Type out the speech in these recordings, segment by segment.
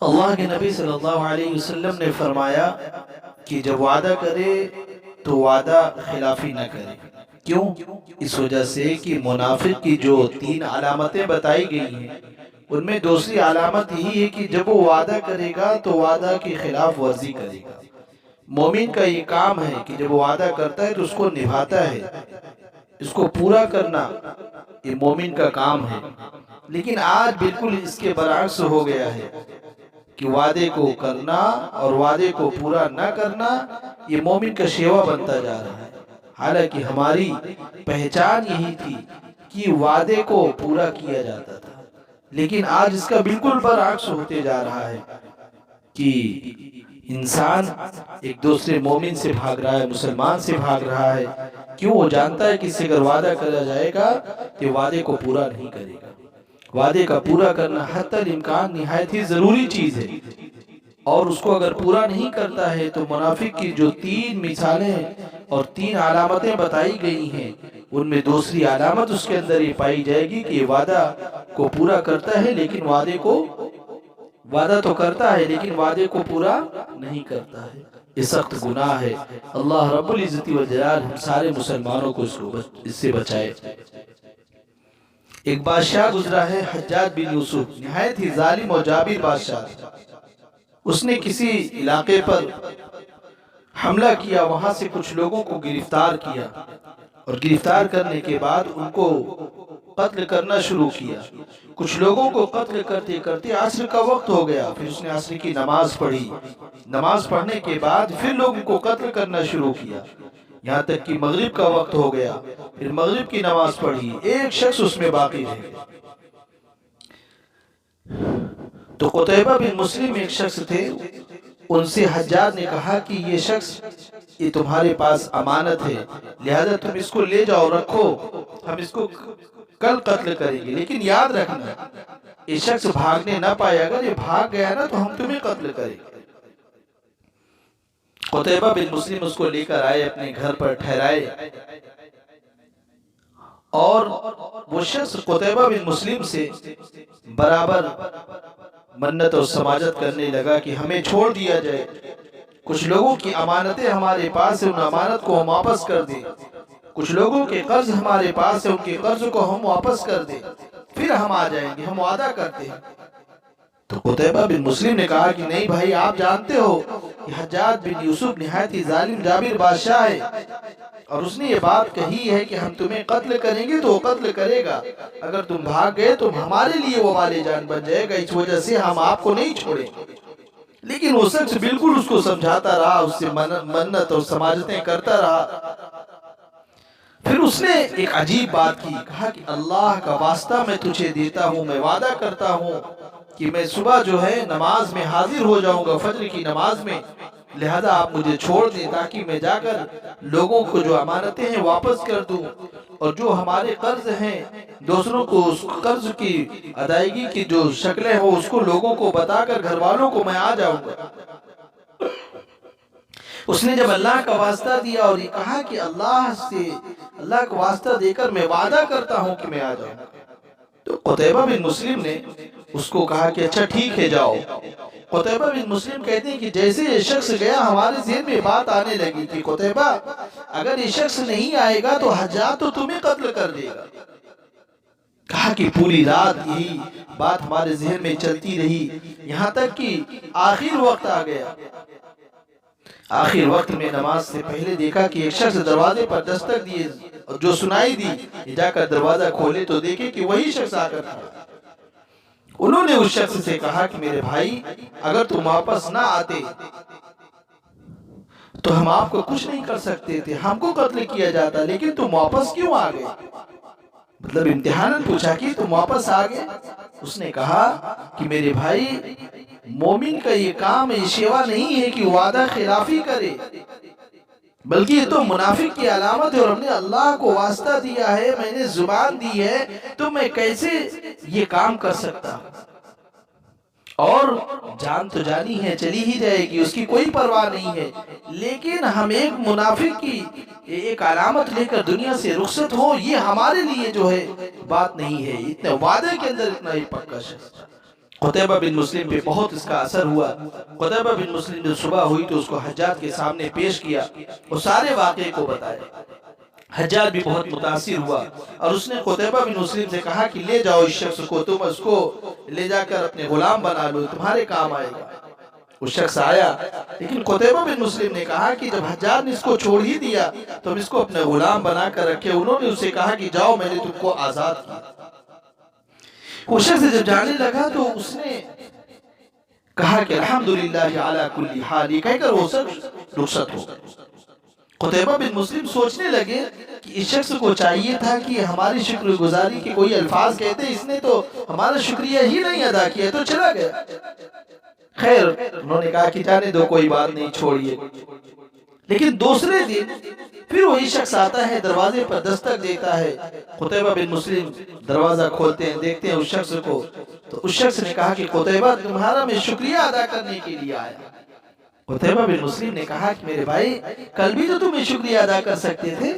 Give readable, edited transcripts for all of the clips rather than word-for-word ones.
اللہ کے نبی صلی اللہ علیہ وسلم نے فرمایا کہ جب وعدہ کرے تو وعدہ خلافی نہ کرے۔ کیوں؟ اس وجہ سے کہ منافق کی جو 3 علامتیں بتائی گئی ہیں ان میں دوسری علامت یہی ہے کہ جب وہ وعدہ کرے گا تو وعدہ کی خلاف ورزی کرے گا۔ مومن کا یہ کام ہے کہ جب وہ وعدہ کرتا ہے تو اس کو نبھاتا ہے، اس کو پورا کرنا یہ مومن کا کام ہے۔ لیکن آج بالکل اس کے برعکس ہو گیا ہے کہ وعدے کو کرنا اور وعدے کو پورا نہ کرنا یہ مومن کا شیوا بنتا جا رہا ہے۔ حالانکہ ہماری پہچان یہی تھی کہ وعدے کو پورا کیا جاتا تھا، لیکن آج اس کا بالکل برعکس ہوتے جا رہا ہے کہ انسان ایک دوسرے مومن سے بھاگ رہا ہے، مسلمان سے بھاگ رہا ہے۔ کیوں؟ وہ جانتا ہے کہ اس سے اگر وعدہ کرا جائے گا تو وعدے کو پورا نہیں کرے گا۔ وعدے کا پورا کرنا حتی الامکان نہایت ہی ضروری چیز ہے، اور اس کو اگر پورا نہیں کرتا ہے تو منافق کی جو 3 مثالیں اور 3 علامتیں بتائی گئی ہیں ان میں دوسری علامت اس کے اندر یہ پائی جائے گی کہ یہ وعدہ کو پورا کرتا ہے لیکن وعدہ تو کرتا ہے لیکن وعدے کو پورا نہیں کرتا ہے۔ یہ سخت گناہ ہے۔ اللہ رب العزت والجلال ہم سارے مسلمانوں کو اس سے بچائے۔ ایک بادشاہ گزرا ہے حجاج بن یوسف، نہایت ہی ظالم اور جابر بادشاہ۔ اس نے کسی علاقے پر حملہ کیا، وہاں سے کچھ لوگوں کو گرفتار کیا اور گرفتار کرنے کے بعد ان کو قتل کرنا شروع کیا۔ کچھ لوگوں کو قتل کرتے کرتے عصر کا وقت ہو گیا، پھر اس نے عصر کی نماز پڑھی۔ نماز پڑھنے کے بعد پھر لوگوں کو قتل کرنا شروع کیا، یہاں تک کہ مغرب کا وقت ہو گیا، پھر مغرب کی نماز پڑھی، ایک شخص اس میں باقی رہ گیا۔ تو قتیبہ بن مسلم ایک شخص تھے، ان سے حجاج نے کہا کہ یہ شخص یہ تمہارے پاس امانت ہے، لہذا تم اس کو لے جاؤ، رکھو، ہم اس کو کل قتل کریں گے، لیکن یاد رکھنا یہ شخص بھاگنے نہ پائے، اگر یہ بھاگ گیا نا تو ہم تمہیں قتل کریں گے۔ قتیبہ بن مسلم اس کو لے کر آئے، اپنے گھر پر ٹھہرائے، اور وہ شخص قتیبہ بن مسلم سے برابر منت اور سماجت کرنے لگا کہ ہمیں چھوڑ دیا جائے، کچھ لوگوں کی امانتیں ہمارے پاس ہیں، ان امانت کو ہم واپس کر دیں، کچھ لوگوں کے قرض ہمارے پاس ہیں، ان کے قرض کو ہم واپس کر دیں، پھر ہم آ جائیں گے، ہم وعدہ کرتے ہیں۔ تو قتیبہ بن مسلم نے کہا کہ نہیں بھائی، آپ جانتے ہو کہ حجاج بن یوسف نہایت ہی ظالم جابر بادشاہ ہے، اور اس نے یہ بات کہی ہے کہ ہم تمہیں قتل کریں گے تو وہ قتل کرے گا، اگر تم بھاگ گئے تو ہمارے لیے وہ وبال جان بن جائے گا، اس وجہ سے ہم آپ کو نہیں چھوڑیں گے۔ لیکن وہ شخص بالکل اس کو سمجھاتا رہا، اس سے منت اور سماجتیں کرتا رہا۔ پھر اس نے ایک عجیب بات کی، کہا کہ اللہ کا واسطہ میں تجھے دیتا ہوں، میں وعدہ کرتا ہوں کہ میں صبح جو ہے نماز میں حاضر ہو جاؤں گا، فجر کی نماز میں، لہذا آپ مجھے چھوڑ دیں تاکہ میں جا کر لوگوں کو جو امانتیں ہیں واپس کر دوں، اور جو ہمارے قرض ہیں دوسروں کو اس قرض کی ادائیگی کی جو شکلیں ہو اس کو لوگوں کو بتا کر گھر والوں کو میں آ جاؤں گا۔ اس نے جب اللہ کا واسطہ دیا اور یہ کہا کہ اللہ کا واسطہ دے کر میں وعدہ کرتا ہوں کہ میں آ جاؤں، تو قتیبہ بن مسلم نے اس کو کہا کہ اچھا ٹھیک ہے جاؤ۔ قتیبہ بن مسلم کہتے ہیں کہ جیسے یہ شخص گیا ہمارے ذہن میں بات آنے لگی کہ قتیبہ اگر یہ شخص نہیں آئے گا تو حجاج تو تمہیں قتل کر دے گا۔ کہا کہ پوری رات یہی بات ہمارے ذہن میں چلتی رہی، یہاں تک کہ آخر وقت آ گیا۔ آخر وقت میں نماز سے پہلے دیکھا کہ ایک شخص دروازے پر دستک دیے، اور جو سنائی دی جا کر دروازہ کھولے تو دیکھے کہ وہی شخص آ کر کھڑا۔ انہوں نے اس شخص سے کہا کہ میرے بھائی اگر تم واپس نہ آتے تو ہم آپ کو کچھ نہیں کر سکتے تھے، ہم کو قتل کیا جاتا، لیکن تم واپس کیوں آ گئے؟ مطلب امتحاناً پوچھا کہ تم واپس آ گئے۔ اس نے کہا کہ میرے بھائی مومن کا یہ کام یہ شیوا نہیں ہے کہ وعدہ خلافی کرے، بلکہ یہ تو منافق کی علامت ہے، اور ہم نے اللہ کو واسطہ دیا ہے، میں نے زبان دی ہے، تو میں کیسے یہ کام کر سکتا؟ اور جان تو جانی ہے، چلی ہی جائے گی، اس کی کوئی پرواہ نہیں ہے، لیکن ہم ایک منافق کی ایک علامت لے کر دنیا سے رخصت ہو، یہ ہمارے لیے جو ہے بات نہیں ہے۔ اتنے وعدے کے اندر اتنا ہی پکا شخص۔ قتیبہ بن مسلم پہ بہت اس کا اثر ہوا۔ قتیبہ بن مسلم جب صبح ہوئی تو اس کو حجاج کے سامنے پیش کیا، وہ سارے واقعے کو بتایا۔ حجاج بھی بہت متاثر ہوا اور اس نے قتیبہ بن مسلم سے کہا کہ لے جاؤ اس شخص کو، تم اس کو لے جا کر اپنے غلام بنا لو، تمہارے کام آئے گا۔ وہ شخص آیا، لیکن قتیبہ بن مسلم نے کہا کہ جب حجاج نے اس کو چھوڑ ہی دیا تو ہم اس کو اپنے غلام بنا کر رکھے۔ انہوں نے اسے کہا کہ جاؤ، میں نے تم کو آزاد کیا۔ وہ شخص جب جانے لگا تو اس نے کہا کہ الحمدللہ علی کل حال، یہ کہہ کر وہ شخص رخصت ہو گیا۔ قتیبہ بن مسلم سوچنے لگے کہ اس شخص کو چاہیے تھا کہ ہماری شکر گزاری کے کوئی الفاظ کہتے، اس نے تو ہمارا شکریہ ہی نہیں ادا کیا، تو چلا گیا۔ خیر، انہوں نے کہا کہ جانے دو، کوئی بات نہیں، چھوڑیے۔ لیکن دوسرے دن پھر وہی شخص آتا ہے، دروازے پر دستک دیتا ہے۔ قتیبہ بن مسلم دروازہ کھولتے ہیں، دیکھتے ہیں اس شخص کو، تو اس شخص نے کہا کہ قتیبہ تمہارا میں شکریہ ادا کرنے کے لیے آیا۔ قتیبہ بن مسلم نے کہا کہ میرے بھائی، کل بھی تو تمہیں شکریہ ادا کر سکتے تھے۔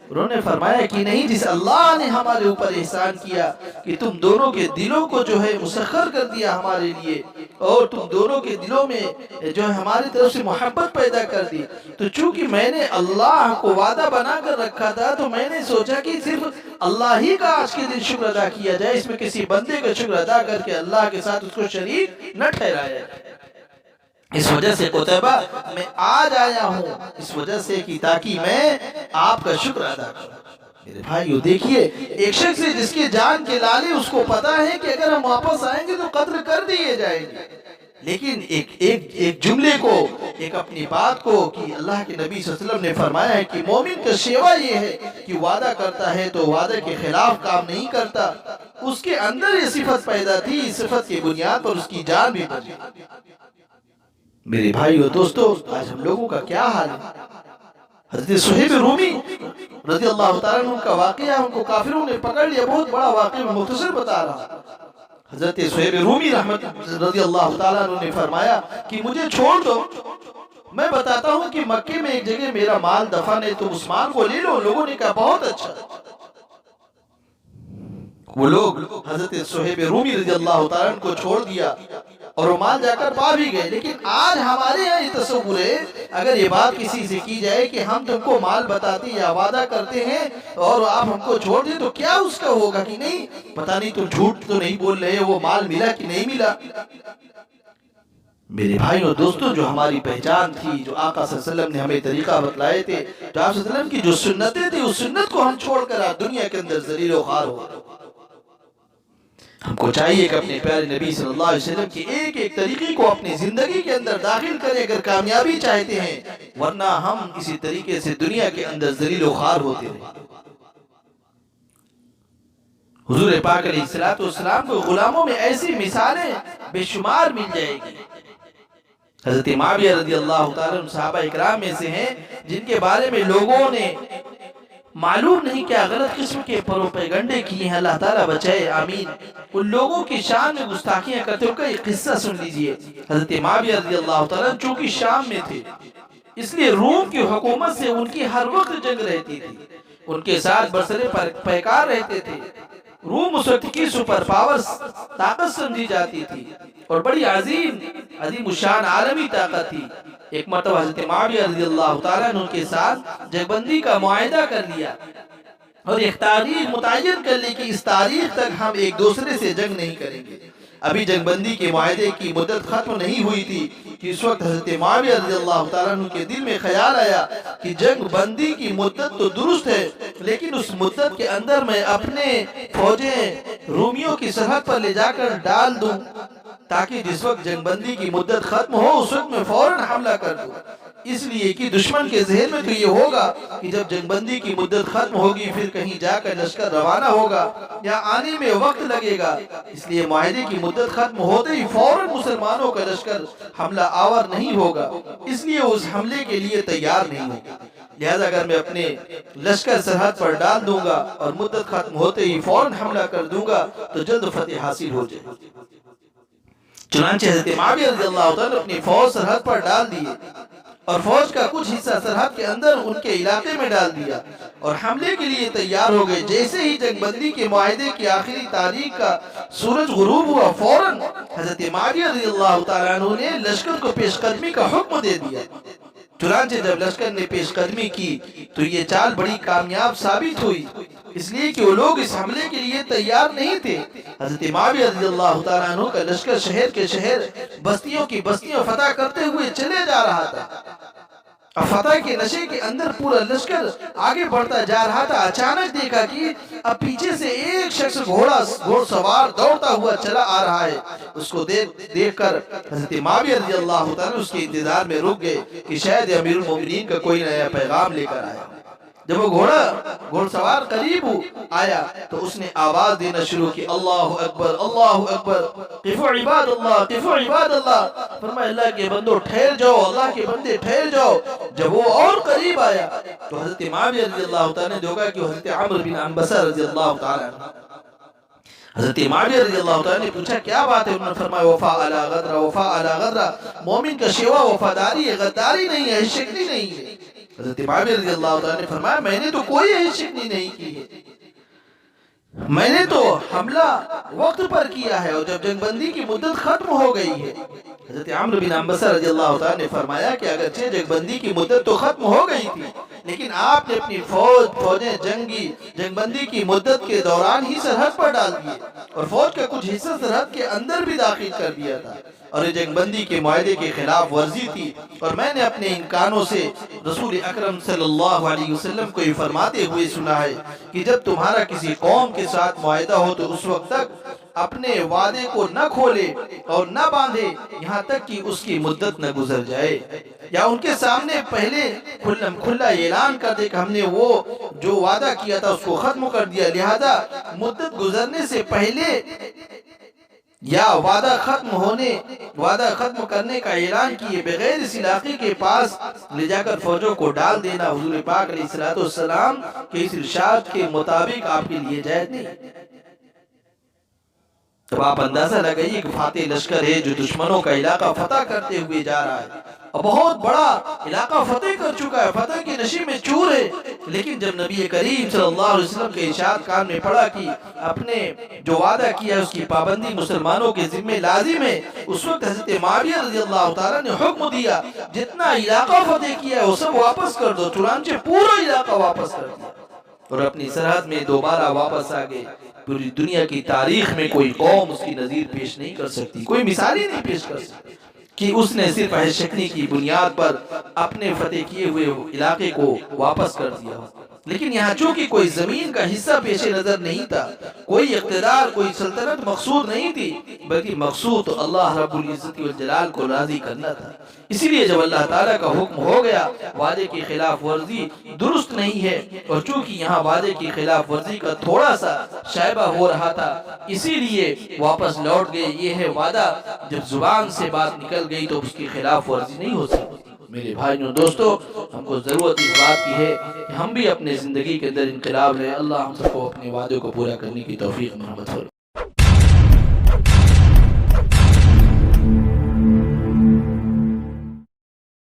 انہوں نے فرمایا کہ نہیں، جس اللہ نے ہمارے اوپر احسان کیا کہ تم دونوں کے دلوں کو جو ہے مسخر کر دیا ہمارے لیے، اور تم دونوں کے دلوں میں جو ہے ہماری طرف سے محبت پیدا کر دی، تو چونکہ میں نے اللہ کو وعدہ بنا کر رکھا تھا تو میں نے سوچا کہ صرف اللہ ہی کا آج کے دن شکر ادا کیا جائے، اس میں کسی بندے کا شکر ادا کر کے اللہ کے ساتھ اس کو شریک نہ ٹھہرایا جائے۔ اس وجہ سے قتیبہ میں آج آیا ہوں، اس وجہ سے کہ تاکہ میں آپ کا شکر ادا کروں۔ میرے بھائیو دیکھیے، ایک شخص ہے جس کے جان کے لالے، اس کو پتا ہے کہ اگر ہم واپس آئیں گے تو قتل کر دیے جائیں گے، لیکن ایک جملے کو، ایک اپنی بات کو، کہ اللہ کے نبی صلی اللہ علیہ وسلم نے فرمایا ہے کہ مومن کا شیوا یہ ہے کہ وعدہ کرتا ہے تو وعدے کے خلاف کام نہیں کرتا۔ اس کے اندر یہ صفت پیدا تھی، اس صفت کی بنیاد پر اس کی جان بھی بچی۔ میرے بھائیو دوستو، آج ہم لوگوں کا کیا حال ہے؟ حضرت صہیب رومی رضی اللہ تعالیٰ عنہ کا واقعہ ہم کو کافروں نے پکڑ لیا، بہت بڑا واقعہ، میں مختصر بتا رہا۔ حضرت صہیب رومی رضی اللہ تعالیٰ عنہ نے فرمایا کہ مجھے چھوڑ دو، میں بتاتا ہوں کہ مکے میں ایک جگہ میرا مال دفن ہے، تم اس مال کو لے لو۔ لوگوں نے کہا بہت اچھا۔ وہ لوگ حضرت صہیب رومی رضی اللہ تعالیٰ عنہ کو چھوڑ دیا اور وہ مال جا کر پا بھی گئے۔ لیکن آج ہمارے یہاں یہ تصور ہے، اگر یہ بات کسی سے کی جائے کہ ہم تم کو مال بتاتے یا وعدہ کرتے ہیں اور آپ ہم کو چھوڑ دیں، تو کیا اس کا ہوگا کہ نہیں، پتہ نہیں تم جھوٹ تو نہیں بول رہے، وہ مال ملا کہ نہیں ملا۔ میرے بھائیوں دوستوں، جو ہماری پہچان تھی، جو آقا صلی اللہ علیہ وسلم نے ہمیں طریقہ بتلائے تھے، جو آپ صلی اللہ علیہ وسلم کی جو سنتیں تھیں، اس سنت کو ہم چھوڑ کر آج دنیا کے اندر ذلیل و خوار ہو۔ ہم کو چاہیے کہ اپنے پیارے نبی صلی اللہ علیہ وسلم کی ایک ایک طریقے کو اپنی زندگی کے اندر داخل کریں اگر کامیابی چاہتے ہیں، ورنہ ہم اسی طریقے سے دنیا کے اندر ذلیل و خوار ہوتے رہیں۔ حضور پاک علیہ السلام کو غلاموں میں ایسی مثالیں بے شمار مل جائے گی۔ حضرت معاویہ رضی اللہ تعالیٰ عنہ صحابہ اکرام میں سے ہیں جن کے بارے میں لوگوں نے معلوم نہیں کیا غلط قسم کے پروپیگنڈے کیے ہیں، اللہ تعالیٰ بچائے، آمین۔ ان لوگوں کی شان میں گستاخیاں کرتے ہیں، ان کا ایک قصہ سن لیجئے۔ حضرت معاویہ رضی اللہ تعالیٰ چونکہ شام میں تھے، اس لیے روم کی حکومت سے ان کی ہر وقت جنگ رہتی تھی، ان کے ساتھ برسرے پیکار رہتے تھے۔ روم اس وقت کی سپر پاور طاقت سمجھی جاتی تھی اور بڑی عظیم الشان عالمی طاقت تھی۔ ایک مرتبہ حضرت معاویہ رضی اللہ تعالیٰ عنہ کے ساتھ جنگ بندی کا معاہدہ کر لیا اور ایک تاریخ متعین کر لی کہ اس تاریخ تک ہم ایک دوسرے سے جنگ نہیں کریں گے۔ ابھی جنگ بندی کے معاہدے کی مدت ختم نہیں ہوئی تھی کہ اس وقت حضرت معاویہ رضی اللہ تعالیٰ عنہ کے دل میں خیال آیا کہ جنگ بندی کی مدت تو درست ہے، لیکن اس مدت کے اندر میں اپنے فوجیں رومیوں کی سرحد پر لے جا کر ڈال دوں تاکہ جس وقت جنگ بندی کی مدت ختم ہو اس وقت میں فوراً حملہ کر دوں۔ اس لیے کہ دشمن کے ذہن میں تو یہ ہوگا کہ جب جنگ بندی کی مدت ختم ہوگی پھر کہیں جا کر لشکر روانہ ہوگا یا آنے میں وقت لگے گا، اس لیے معاہدے کی مدت ختم ہوتے ہی فوراً مسلمانوں کا لشکر حملہ آور نہیں ہوگا، اس لیے اس حملے کے لیے تیار نہیں ہوگا۔ لہذا اگر میں اپنے لشکر سرحد پر ڈال دوں گا اور مدت ختم ہوتے ہی فوراً حملہ کر دوں گا تو جلد فتح حاصل ہو جائے۔ چنانچہ حضرت معاویہ رضی اللہ تعالیٰ اپنی فوج سرحد پر ڈال دیے اور فوج کا کچھ حصہ سرحد کے اندر ان کے علاقے میں ڈال دیا اور حملے کے لیے تیار ہو گئے۔ جیسے ہی جنگ بندی کے معاہدے کی آخری تاریخ کا سورج غروب ہوا، فوراً حضرت معاویہ رضی اللہ تعالیٰ عنہ نے لشکر کو پیش قدمی کا حکم دے دیا۔ چنانچہ جب لشکر نے پیش قدمی کی تو یہ چال بڑی کامیاب ثابت ہوئی، اس لیے کہ وہ لوگ اس حملے کے لیے تیار نہیں تھے۔ حضرت معاویہ رضی اللہ تعالیٰ عنہ کا لشکر شہر کے شہر، بستیوں کی بستیوں فتح کرتے ہوئے چلے جا رہا تھا۔ اب فتح کے نشے کے اندر پورا لشکر آگے بڑھتا جا رہا تھا۔ اچانک دیکھا کہ اب پیچھے سے ایک شخص گھوڑ سوار دوڑتا ہوا چلا آ رہا ہے۔ اس کو دیکھ کر حضرت معاویہ رضی اللہ تعالیٰ اس کے انتظار میں رک گئے کہ شاید امیر المومنین کا کوئی نیا پیغام لے کر آیا۔ جب وہ گھوڑ سوار قریب آیا تو اس نے آواز دینا شروع کی، اللہ اکبر اللہ اکبر، قفوا عباد اللہ قفوا عباد اللہ، فرمایا اللہ کے بندو ٹھہر جاؤ، اللہ کے بندے ٹھہر جاؤ۔ جب وہ اور قریب آیا تو حضرت معاویہ رضی اللہ تعالیٰ نے دیکھا کہ حضرت عمرو بن عنبسہ رضی اللہ تعالیٰ عنہ، حضرت معاویہ رضی اللہ تعالیٰ نے پوچھا کیا بات ہے؟ انہوں نے فرمایا وفا علی غدرہ، وفا علی غدرہ، مومن کا شیوا وفاداری ہے، غداری نہیں ہے، شکنی نہیں ہے۔ حضرت معاویہ رضی اللہ تعالیٰ نے فرمایا میں نے تو کوئی شکنی نہیں کی ہے، میں نے تو حملہ وقت پر کیا ہے اور جب جنگ بندی کی مدت ختم ہو گئی ہے۔ حضرت عمرو بن عنبسہ رضی اللہ تعالیٰ نے فرمایا کہ اگرچہ جنگ بندی کی مدت تو ختم ہو گئی تھی لیکن آپ نے اپنی فوجیں جنگ بندی کی مدت کے دوران ہی سرحد پر ڈال دیے اور فوج کا کچھ حصہ سرحد کے اندر بھی داخل کر دیا تھا، اور یہ جنگ بندی کے معاہدے کے خلاف ورزی تھی۔ اور میں نے اپنے ان کانوں سے رسول اکرم صلی اللہ علیہ وسلم کو یہ فرماتے ہوئے سنا ہے کہ جب تمہارا کسی قوم کے ساتھ معاہدہ ہو تو اس وقت تک اپنے وعدے کو نہ کھولے اور نہ باندھے یہاں تک کہ اس کی مدت نہ گزر جائے، یا ان کے سامنے پہلے کھلا اعلان کر دے کہ ہم نے وہ جو وعدہ کیا تھا اس کو ختم کر دیا، لہذا مدت گزرنے سے پہلے یا وعدہ ختم کرنے کا اعلان کیے بغیر اس علاقے کے پاس لے جا کر فوجوں کو ڈال دینا حضور پاک علیہ السلام کے اس ارشاد کے مطابق آپ کے لیے جائز نہیں۔ تب آپ اندازہ لگائیے کہ فاتح لشکر ہے جو دشمنوں کا علاقہ فتح کرتے ہوئے جا رہا ہے اور بہت بڑا علاقہ فتح کر چکا ہے، فتح کی نشے میں چور ہے، لیکن جب نبی کریم صلی اللہ علیہ وسلم کے ارشاد کان میں پڑا کہ اپنے جو وعدہ کیا اس کی پابندی مسلمانوں کے ذمہ لازم ہے، اس وقت حضرت معاویہ رضی اللہ تعالیٰ نے حکم دیا جتنا علاقہ فتح کیا ہے وہ سب واپس کر دو۔ چنانچہ پورا علاقہ واپس کر دیا اور اپنی سرحد میں دوبارہ واپس آ گئے۔ پوری دنیا کی تاریخ میں کوئی قوم اس کی نظیر پیش نہیں کر سکتی، کوئی مثال ہی نہیں پیش کر سکتی کہ اس نے صرف شکنی کی بنیاد پر اپنے فتح کیے ہوئے علاقے کو واپس کر دیا۔ لیکن یہاں چونکہ کوئی زمین کا حصہ پیش نظر نہیں تھا، کوئی اقتدار کوئی سلطنت مقصود نہیں تھی، بلکہ مقصود تو اللہ رب العزت والجلال کو راضی کرنا تھا۔ اسی لیے جب اللہ تعالیٰ کا حکم ہو گیا وعدے کی خلاف ورزی درست نہیں ہے، اور چونکہ یہاں وعدے کی خلاف ورزی کا تھوڑا سا شائبہ ہو رہا تھا اسی لیے واپس لوٹ گئے۔ یہ ہے وعدہ، جب زبان سے بات نکل گئی تو اس کی خلاف ورزی نہیں ہو سکتی۔ میرے بھائیوں دوستو، ہم کو ضرورت اس بات کی ہے کہ ہم بھی اپنے زندگی کے اندر انقلاب لیں۔ اللہ ہم سب کو اپنے وعدے کو پورا کرنے کی توفیق مرحمت فرمائے۔